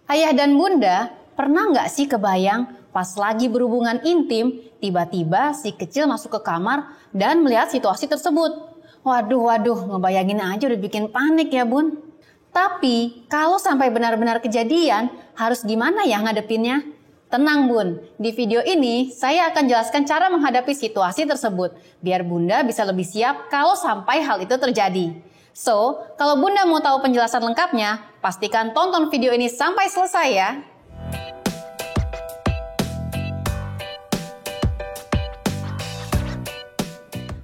Ayah dan bunda, pernah nggak sih kebayang pas lagi berhubungan intim, tiba-tiba si kecil masuk ke kamar dan melihat situasi tersebut? Waduh, ngebayangin aja udah bikin panik ya bun. Tapi kalau sampai benar-benar kejadian, harus gimana ya ngadepinnya? Tenang bun, di video ini saya akan jelaskan cara menghadapi situasi tersebut, biar bunda bisa lebih siap kalau sampai hal itu terjadi. So, kalau bunda mau tahu penjelasan lengkapnya, pastikan tonton video ini sampai selesai ya.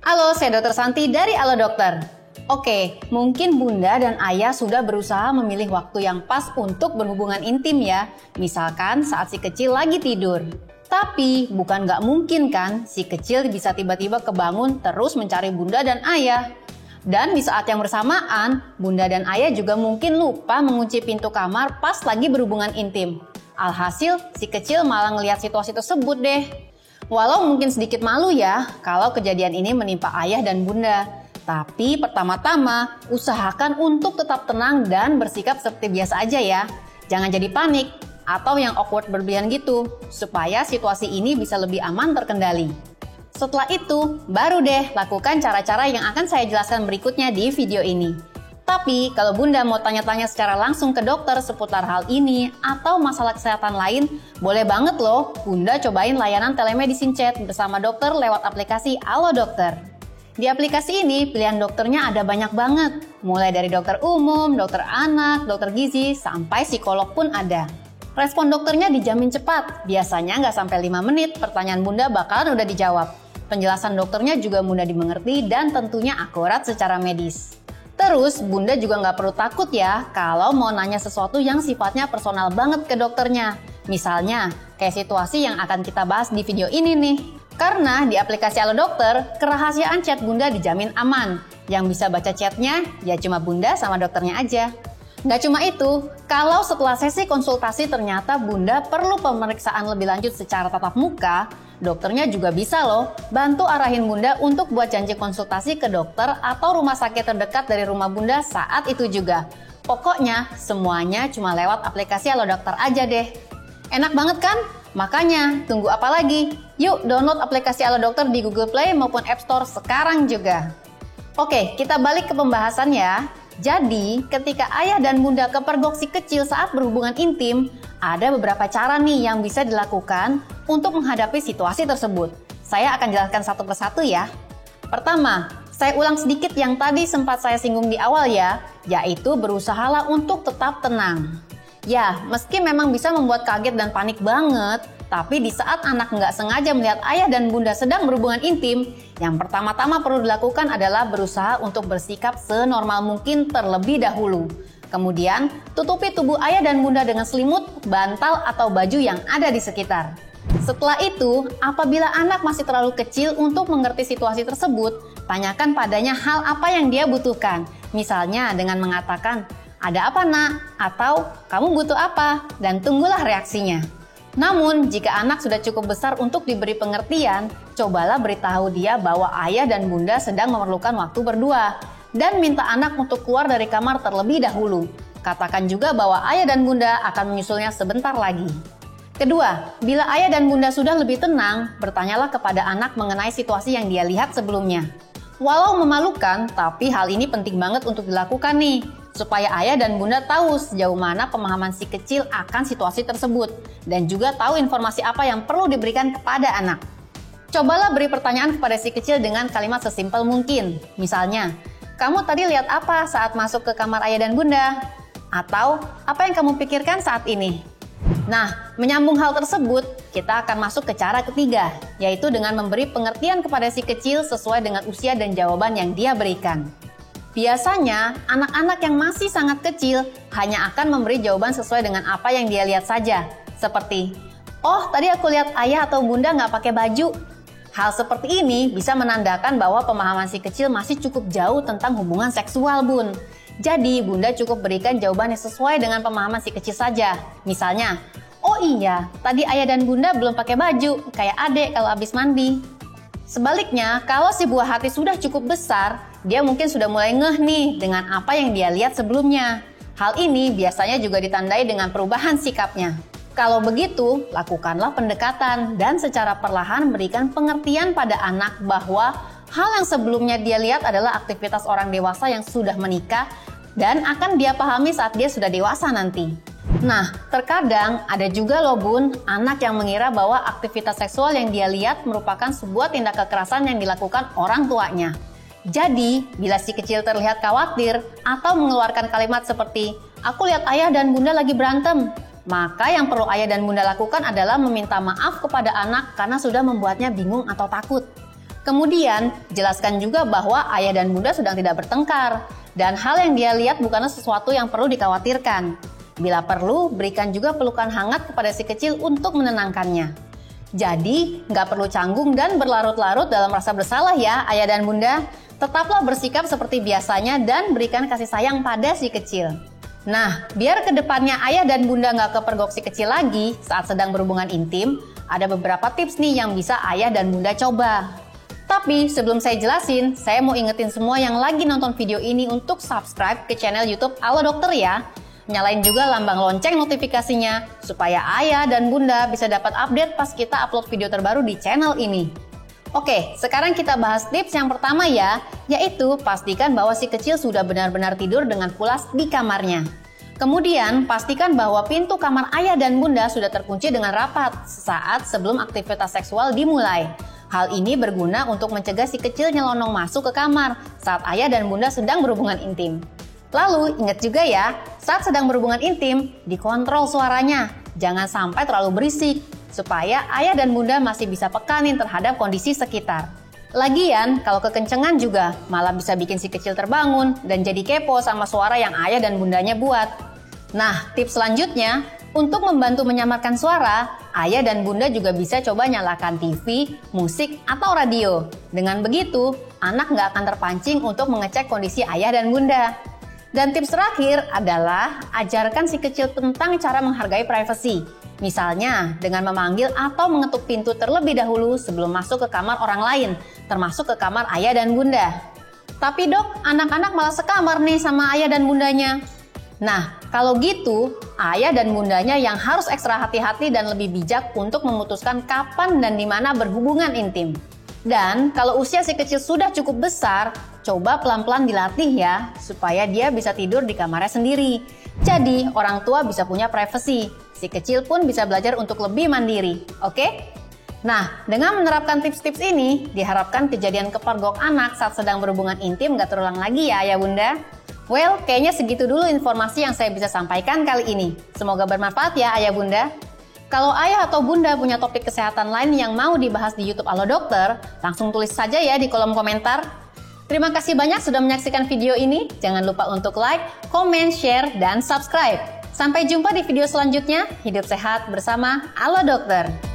Halo, saya Dr. Santi dari Halo Dokter. Oke, mungkin bunda dan ayah sudah berusaha memilih waktu yang pas untuk berhubungan intim ya. Misalkan saat si kecil lagi tidur. Tapi bukan nggak mungkin kan si kecil bisa tiba-tiba kebangun terus mencari bunda dan ayah. Dan di saat yang bersamaan, bunda dan ayah juga mungkin lupa mengunci pintu kamar pas lagi berhubungan intim. Alhasil, si kecil malah ngelihat situasi tersebut deh. Walau mungkin sedikit malu ya kalau kejadian ini menimpa ayah dan bunda. Tapi pertama-tama, usahakan untuk tetap tenang dan bersikap seperti biasa aja ya. Jangan jadi panik atau yang awkward berlebihan gitu, supaya situasi ini bisa lebih aman terkendali. Setelah itu, baru deh lakukan cara-cara yang akan saya jelaskan berikutnya di video ini. Tapi, kalau bunda mau tanya-tanya secara langsung ke dokter seputar hal ini atau masalah kesehatan lain, boleh banget loh bunda cobain layanan telemedicine chat bersama dokter lewat aplikasi Halo Dokter. Di aplikasi ini, pilihan dokternya ada banyak banget. Mulai dari dokter umum, dokter anak, dokter gizi, sampai psikolog pun ada. Respon dokternya dijamin cepat. Biasanya nggak sampai 5 menit, pertanyaan bunda bakalan udah dijawab. Penjelasan dokternya juga mudah dimengerti dan tentunya akurat secara medis. Terus, bunda juga nggak perlu takut ya kalau mau nanya sesuatu yang sifatnya personal banget ke dokternya. Misalnya, kayak situasi yang akan kita bahas di video ini nih. Karena di aplikasi Halo Dokter, kerahasiaan chat bunda dijamin aman. Yang bisa baca chatnya ya cuma bunda sama dokternya aja. Nggak cuma itu, kalau setelah sesi konsultasi ternyata bunda perlu pemeriksaan lebih lanjut secara tatap muka, dokternya juga bisa loh bantu arahin bunda untuk buat janji konsultasi ke dokter atau rumah sakit terdekat dari rumah bunda saat itu juga. Pokoknya semuanya cuma lewat aplikasi Halo Dokter aja deh. Enak banget kan? Makanya tunggu apa lagi? Yuk download aplikasi Halo Dokter di Google Play maupun App Store sekarang juga. Oke, kita balik ke pembahasan ya. Jadi, ketika ayah dan bunda kepergok si kecil saat berhubungan intim, ada beberapa cara nih yang bisa dilakukan untuk menghadapi situasi tersebut. Saya akan jelaskan satu persatu ya. Pertama, saya ulang sedikit yang tadi sempat saya singgung di awal ya, yaitu berusahalah untuk tetap tenang. Ya, meski memang bisa membuat kaget dan panik banget, tapi di saat anak nggak sengaja melihat ayah dan bunda sedang berhubungan intim, yang pertama-tama perlu dilakukan adalah berusaha untuk bersikap senormal mungkin terlebih dahulu. Kemudian, tutupi tubuh ayah dan bunda dengan selimut, bantal, atau baju yang ada di sekitar. Setelah itu, apabila anak masih terlalu kecil untuk mengerti situasi tersebut, tanyakan padanya hal apa yang dia butuhkan. Misalnya dengan mengatakan, "Ada apa nak?" Atau "Kamu butuh apa?" Dan tunggulah reaksinya. Namun, jika anak sudah cukup besar untuk diberi pengertian, cobalah beritahu dia bahwa ayah dan bunda sedang memerlukan waktu berdua. Dan minta anak untuk keluar dari kamar terlebih dahulu. Katakan juga bahwa ayah dan bunda akan menyusulnya sebentar lagi. Kedua, bila ayah dan bunda sudah lebih tenang, bertanyalah kepada anak mengenai situasi yang dia lihat sebelumnya. Walau memalukan, tapi hal ini penting banget untuk dilakukan nih. Supaya ayah dan bunda tahu sejauh mana pemahaman si kecil akan situasi tersebut dan juga tahu informasi apa yang perlu diberikan kepada anak. Cobalah beri pertanyaan kepada si kecil dengan kalimat sesimpel mungkin. Misalnya, "Kamu tadi lihat apa saat masuk ke kamar ayah dan bunda?" Atau, "Apa yang kamu pikirkan saat ini?" Nah, menyambung hal tersebut, kita akan masuk ke cara ketiga, yaitu dengan memberi pengertian kepada si kecil sesuai dengan usia dan jawaban yang dia berikan. Biasanya, anak-anak yang masih sangat kecil hanya akan memberi jawaban sesuai dengan apa yang dia lihat saja. Seperti, "Oh, tadi aku lihat ayah atau bunda nggak pakai baju." Hal seperti ini bisa menandakan bahwa pemahaman si kecil masih cukup jauh tentang hubungan seksual, bun. Jadi, bunda cukup berikan jawaban yang sesuai dengan pemahaman si kecil saja. Misalnya, "Oh iya, tadi ayah dan bunda belum pakai baju, kayak adek kalau habis mandi." Sebaliknya, kalau si buah hati sudah cukup besar, dia mungkin sudah mulai ngeh nih dengan apa yang dia lihat sebelumnya. Hal ini biasanya juga ditandai dengan perubahan sikapnya. Kalau begitu, lakukanlah pendekatan dan secara perlahan berikan pengertian pada anak bahwa hal yang sebelumnya dia lihat adalah aktivitas orang dewasa yang sudah menikah dan akan dia pahami saat dia sudah dewasa nanti. Nah, terkadang ada juga loh Bun, anak yang mengira bahwa aktivitas seksual yang dia lihat merupakan sebuah tindak kekerasan yang dilakukan orang tuanya. Jadi, bila si kecil terlihat khawatir atau mengeluarkan kalimat seperti, "Aku lihat ayah dan bunda lagi berantem," maka yang perlu ayah dan bunda lakukan adalah meminta maaf kepada anak karena sudah membuatnya bingung atau takut. Kemudian, jelaskan juga bahwa ayah dan bunda sedang tidak bertengkar, dan hal yang dia lihat bukanlah sesuatu yang perlu dikhawatirkan. Bila perlu, berikan juga pelukan hangat kepada si kecil untuk menenangkannya. Jadi, nggak perlu canggung dan berlarut-larut dalam rasa bersalah ya ayah dan bunda. Tetaplah bersikap seperti biasanya dan berikan kasih sayang pada si kecil. Nah, biar kedepannya ayah dan bunda nggak kepergok si kecil lagi saat sedang berhubungan intim, ada beberapa tips nih yang bisa ayah dan bunda coba. Tapi sebelum saya jelasin, saya mau ingetin semua yang lagi nonton video ini untuk subscribe ke channel YouTube Halo Dokter ya. Nyalain juga lambang lonceng notifikasinya supaya ayah dan bunda bisa dapat update pas kita upload video terbaru di channel ini. Oke, sekarang kita bahas tips yang pertama ya, yaitu pastikan bahwa si kecil sudah benar-benar tidur dengan pulas di kamarnya. Kemudian, pastikan bahwa pintu kamar ayah dan bunda sudah terkunci dengan rapat sesaat sebelum aktivitas seksual dimulai. Hal ini berguna untuk mencegah si kecil nyelonong masuk ke kamar saat ayah dan bunda sedang berhubungan intim. Lalu, ingat juga ya, saat sedang berhubungan intim, dikontrol suaranya. Jangan sampai terlalu berisik, supaya ayah dan bunda masih bisa pekanin terhadap kondisi sekitar. Lagian, kalau kekencengan juga, malah bisa bikin si kecil terbangun dan jadi kepo sama suara yang ayah dan bundanya buat. Nah, tips selanjutnya, untuk membantu menyamarkan suara, ayah dan bunda juga bisa coba nyalakan TV, musik, atau radio. Dengan begitu, anak nggak akan terpancing untuk mengecek kondisi ayah dan bunda. Dan tips terakhir adalah ajarkan si kecil tentang cara menghargai privasi. Misalnya dengan memanggil atau mengetuk pintu terlebih dahulu sebelum masuk ke kamar orang lain, termasuk ke kamar ayah dan bunda. Tapi dok, anak-anak malah sekamar nih sama ayah dan bundanya. Nah, kalau gitu, ayah dan bundanya yang harus ekstra hati-hati dan lebih bijak untuk memutuskan kapan dan di mana berhubungan intim. Dan kalau usia si kecil sudah cukup besar, coba pelan-pelan dilatih ya, supaya dia bisa tidur di kamarnya sendiri. Jadi, orang tua bisa punya privasi. Si kecil pun bisa belajar untuk lebih mandiri, oke? Nah, dengan menerapkan tips-tips ini, diharapkan kejadian kepergok anak saat sedang berhubungan intim gak terulang lagi ya ayah bunda. Well, kayaknya segitu dulu informasi yang saya bisa sampaikan kali ini. Semoga bermanfaat ya ayah bunda. Kalau ayah atau bunda punya topik kesehatan lain yang mau dibahas di YouTube Halo Dokter, langsung tulis saja ya di kolom komentar. Terima kasih banyak sudah menyaksikan video ini. Jangan lupa untuk like, komen, share, dan subscribe. Sampai jumpa di video selanjutnya. Hidup sehat bersama Halo Dokter.